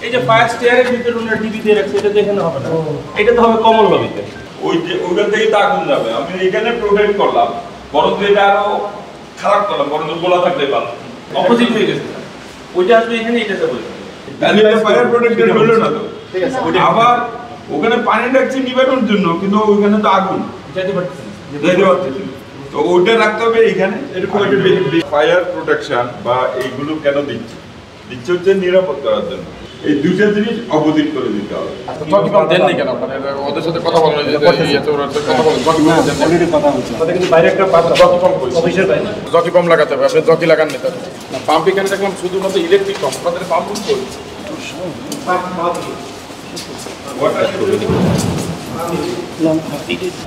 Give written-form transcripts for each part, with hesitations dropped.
এই যে ফায়ার স্টেয়ারের ভিতরে ওনার টিভি দিয়ে রাখছে, এটা দেখে হবে না, এটা তো হবে কমন লবিতে। ওই যে ওইখান থেকে তো আগুন যাবে, আমি এখানে প্রোটেক্ট করলাম, বরঞ্চ এটা আরো খারাপ করলাম, বরঞ্চ গোলা থাকলে ভালো। অপোজিট হয়ে গেছে, ওইটা আসবে এখানে, এটা যাবে তাহলে ফায়ার প্রোটেক্টেড হলো না তো। ঠিক আছে, আবার ওখানে পানি রাখছি নিবারণের জন্য, কিন্তু ওইখানে তো আগুন যেতে পারতেছে তো ওইটা রাখতে হবে এখানে। এরকম একটা ফায়ার প্রোটেকশন বা এইগুলো কেন দিচ্ছে হচ্ছে নিরাপদ করার জন্য। এই দুইটা জিনিস অবদিত করে দিতে হবে। দেন নাই কেন আপনারা ওদের সাথে কথা বলেন, যে ইয়েতে ওরা কথা বলেন, অলরেডি কথা হচ্ছে। তাদের কিন্তু বাইরে একটা জকি পাম্প অফিসের বাইরে জকি পাম্প লাগাতে হবে, আপনি জকি লাগান না। না পাম্প এখানে দেখলাম শুধুমাত্র ইলেকট্রিক পাম্প, আপনাদের পাম্প কই?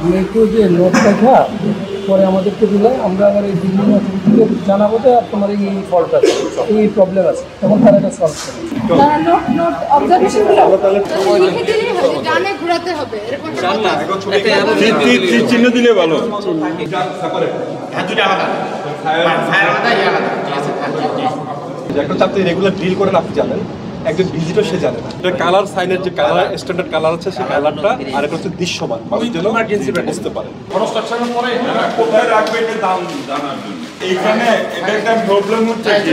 আমি একটু যে নোটটা খা পরে আমাদেরকে দিলে আমরা আবার এই বিভিন্ন জানাবো যে তোমার এই ফল্ট আছে, এই প্রবলেম আছে, তখন তারা এটা সলভ করে। চিহ্ন দিলে ভালো। একটা চাপতে রেগুলার ডিল করেন আপনি জানেন, একজন ভিজিটর সে জানে না। এটা কালার সাইনের যে কালার স্ট্যান্ডার্ড কালার আছে সেই কালারটা, আর একটা হচ্ছে দৃশ্যমান, মানুষ যেন বুঝতে পারে। কনস্ট্রাকশনের পরে কোথায় রাখবে এটা দাম জানার জন্য। এইখানে এটা একটা প্রবলেম হচ্ছে যে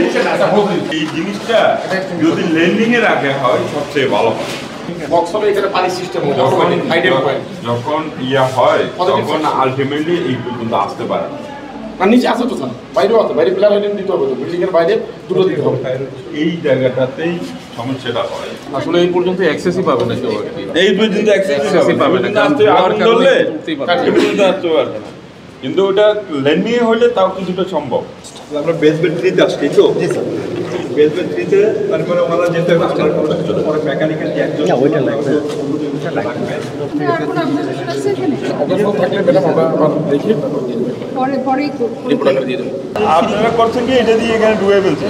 এই জিনিসটা যদি ল্যান্ডিং এ রাখা হয় সবচেয়ে ভালো হয়। বক্স হবে এখানে পানি সিস্টেম হবে, যখন ইয়া হয় তখন আলটিমেটলি এই পর্যন্ত আসতে পারে না। আর নিচে আছে তো স্যার, বাইরেও আছে, বাইরে প্লেয়ার আইডেন্টি দিতে হবে তো, বিল্ডিং এর বাইরে দুটো দিতে হবে। এই জায়গাটাতেই সমস্যাটা হয়। আসলে এই পর্যন্ত অ্যাক্সেসই পাবে না কেউ, এই পর্যন্ত অ্যাক্সেসই পাবে না, কারণ আগুন ধরলে পর্যন্ত আসতে পারবে না। কিন্তু ওটা ল্যান্ডিং এ হলে তাও কিছুটা সম্ভব। আমরা বেসমেন্ট 3 তে আসছি তো, বেসমেন্ট 3 তে তারপরে ওনারা যেতে হবে, পরে মেকানিক্যাল যে একজন ওইটা লাগবে, ওইটা লাগবে। থাকলে ম্যাডাম আমরা আবার দেখি রিপোর্ট দিয়ে দেবো। আপনারা করছেন কি এটা দিয়ে এখানে ঢুকে ফেলছেন,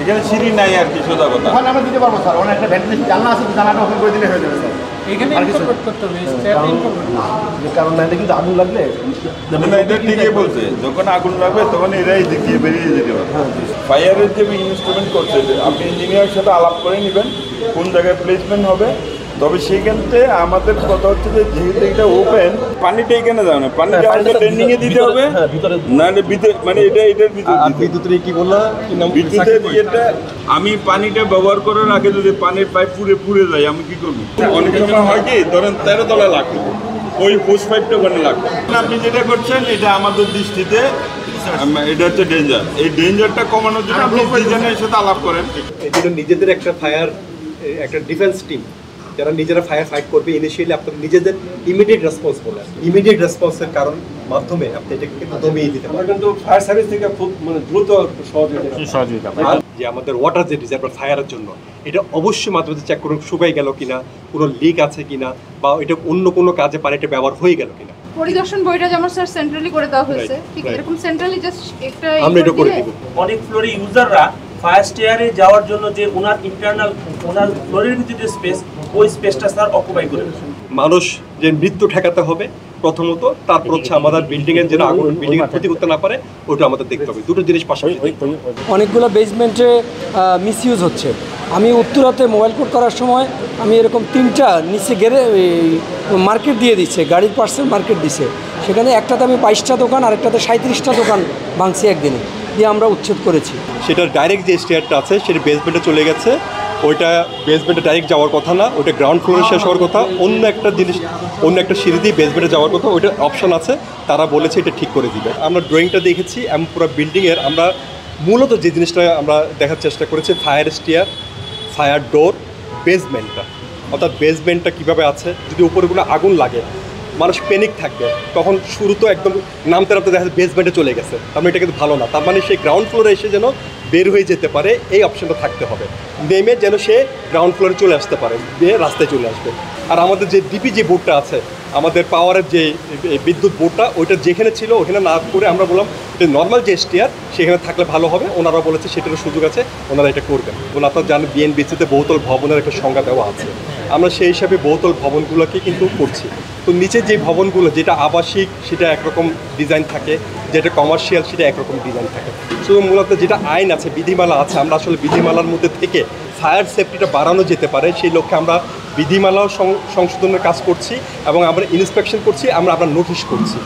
এখানে সিঁড়ি নাই আর কি, সোজা কথা। ওখানে আমরা দিতে পারবো স্যার, ওখানে একটা ভেন্টিলেশন জানলা আছে, জানলাটা ওপেন করে দিলে হয়ে যাবে স্যার। এখানে ইনকর্পোরেট করতে হবে, কারণ না কিন্তু আগুন লাগলে এটা ঠিকই বলছে, যখন আগুন লাগবে তখন এরাই দিক দিয়ে বেরিয়ে যেতে পারে। ফায়ারের যে ইনস্ট্রুমেন্ট করছে, আপনি ইঞ্জিনিয়ারের সাথে আলাপ করে নেবেন কোন জায়গায় প্লেসমেন্ট হবে। তবে সেইখানতে আমাদের কথা হচ্ছে যে যেহেতু এটা ওপেন, পানিটা এখানে যাবে না, পানিটা আমাদের ল্যান্ডিং এ দিতে হবে, নাহলে মানে এটার বিদ্যুতের কি বললাম, বিদ্যুতের ইয়েটা আমি পানিটা ব্যবহার করার আগে যদি পানির পাইপ পুড়ে যায় আমি কি করবো? অনেক সময় হয় কি ধরেন 13 তলা লাগবে, ওই হোস পাইপটা ওখানে লাগবে। আপনি যেটা করছেন এটা আমাদের দৃষ্টিতে এটা হচ্ছে ডেঞ্জার। এই ডেঞ্জারটা কমানোর জন্য আপনি ডিজাইনের সাথে আলাপ করেন। এটা নিজেদের একটা ফায়ার, একটা ডিফেন্স টিম যারা নিজেরা ফায়ার ফাইট করবে, ইনিশিয়ালি আপনার নিজেদের ইমিডিয়েট রেসপন্স বলে, ইমিডিয়েট রেসপন্সের কারণ মাধ্যমে আপনি এটাকে কিন্তু দমিয়ে দিতে পারেন। কিন্তু ফায়ার সার্ভিস থেকে খুব দ্রুত সহযোগিতা যে আমাদের ওয়াটার যে রিজার্ভার ফায়ারের জন্য, এটা অবশ্যই মাধ্যমে চেক করুন শুকাই গেল কিনা, কোনো লিক আছে কিনা, বা এটা অন্য কোনো কাজে পানিটা ব্যবহার হয়ে গেল কিনা। পরিদর্শন বইটা যেমন স্যার সেন্ট্রালি করে দেওয়া হয়েছে, ঠিক এরকম সেন্ট্রালি জাস্ট একটা আমরা এটা করে দিব। অনেক ফ্লোরে ইউজাররা ফায়ার স্টেয়ারে যাওয়ার জন্য যে ওনার ইন্টারনাল ওনার ফ্লোরের ভিতরে যে স্পেস, ওই স্পেসটা স্যার অকুপাই করে মানুষ যে মৃত্যু ঠেকাতে হবে প্রথমত, তারপর হচ্ছে আমাদের বিল্ডিং এর যেন আগুন বিল্ডিং এর ক্ষতি করতে না পারে ওটা আমাদের দেখতে হবে। দুটো জিনিস পাশাপাশি। অনেকগুলো বেসমেন্টে মিসইউজ হচ্ছে। আমি উত্তরাতে মোবাইল কোড করার সময় আমি এরকম 3টা নিচে গেড়ে মার্কেট দিয়ে দিচ্ছে, গাড়ির পার্সেল মার্কেট দিছে, সেখানে একটাতে আমি 22টা দোকান আর একটাতে 37টা দোকান ভাঙছি একদিনে, দিয়ে আমরা উচ্ছেদ করেছি। সেটার ডাইরেক্ট যে স্টেয়ারটা আছে সেটা বেসমেন্টে চলে গেছে, ওইটা বেসমেন্টে ডাইরেক্ট যাওয়ার কথা না, ওইটা গ্রাউন্ড ফ্লোরে শেষ হওয়ার কথা, অন্য একটা জিনিস অন্য একটা সিঁড়ি দিয়ে বেসমেন্টে যাওয়ার কথা, ওইটা অপশন আছে, তারা বলেছে এটা ঠিক করে দিবে। আমরা ড্রয়িংটা দেখেছি এবং পুরো বিল্ডিংয়ের আমরা মূলত যে জিনিসটা আমরা দেখার চেষ্টা করেছি, ফায়ার স্টেয়ার, ফায়ার ডোর, বেসমেন্টটা, অর্থাৎ বেসমেন্টটা কীভাবে আছে, যদি উপরেগুলো আগুন লাগে মানুষ প্যানিক থাকবে, তখন শুরু তো একদম নামতে নামতে দেখা যাচ্ছে বেসমেন্টে চলে গেছে, তার মানে এটা কিন্তু ভালো না। তার মানে সেই গ্রাউন্ড ফ্লোরে এসে যেন বের হয়ে যেতে পারে, এই অপশনটা থাকতে হবে। নেমে যেন সে গ্রাউন্ড ফ্লোরে চলে আসতে পারে, দিয়ে রাস্তায় চলে আসবে। আর আমাদের যে ডিপি যে বোর্ডটা আছে, আমাদের পাওয়ারের যে বিদ্যুৎ বোর্ডটা, ওইটা যেখানে ছিল ওখানে না করে আমরা বললাম যে নর্মাল যে স্টেয়ার সেখানে থাকলে ভালো হবে। ওনারা বলেছে সেটারও সুযোগ আছে, ওনারা এটা করবেন। এবং আপনারা জানেন বিএনবিসিতে বহুতল ভবনের একটা সংজ্ঞা দেওয়া আছে, আমরা সেই হিসাবে বহুতল ভবনগুলোকে কিন্তু করছি। তো নিচে যে ভবনগুলো, যেটা আবাসিক সেটা একরকম ডিজাইন থাকে, যেটা কমার্শিয়াল সেটা একরকম ডিজাইন থাকে। সো মূলত যেটা আইন আছে, বিধিমালা আছে, আমরা আসলে বিধিমালার মধ্যে থেকে ফায়ার সেফটিটা বাড়ানো যেতে পারে সেই লক্ষ্যে আমরা বিধিমালাও সংশোধনের কাজ করছি এবং আমরা ইন্সপেকশন করছি, আমরা নোটিশ করছি।